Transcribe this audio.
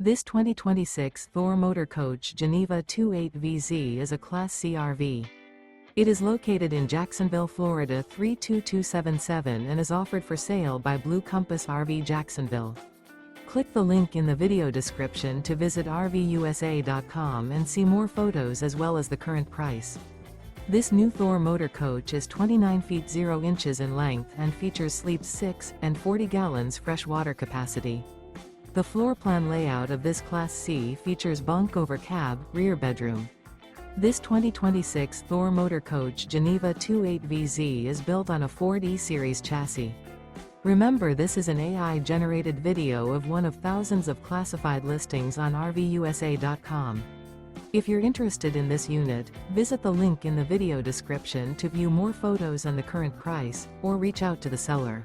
This 2026 Thor Motor Coach Geneva 28VZ is a Class C RV. It is located in Jacksonville, Florida 32277 and is offered for sale by Blue Compass RV Jacksonville. Click the link in the video description to visit RVUSA.com and see more photos as well as the current price. This new Thor Motor Coach is 29 feet 0 inches in length and features sleeps 6 and 40 gallons fresh water capacity. The floor plan layout of this Class C features bunk over cab, rear bedroom. This 2026 Thor Motor Coach Geneva 28VZ is built on a Ford E-Series chassis. Remember, this is an AI-generated video of one of thousands of classified listings on RVUSA.com. If you're interested in this unit, visit the link in the video description to view more photos and the current price, or reach out to the seller.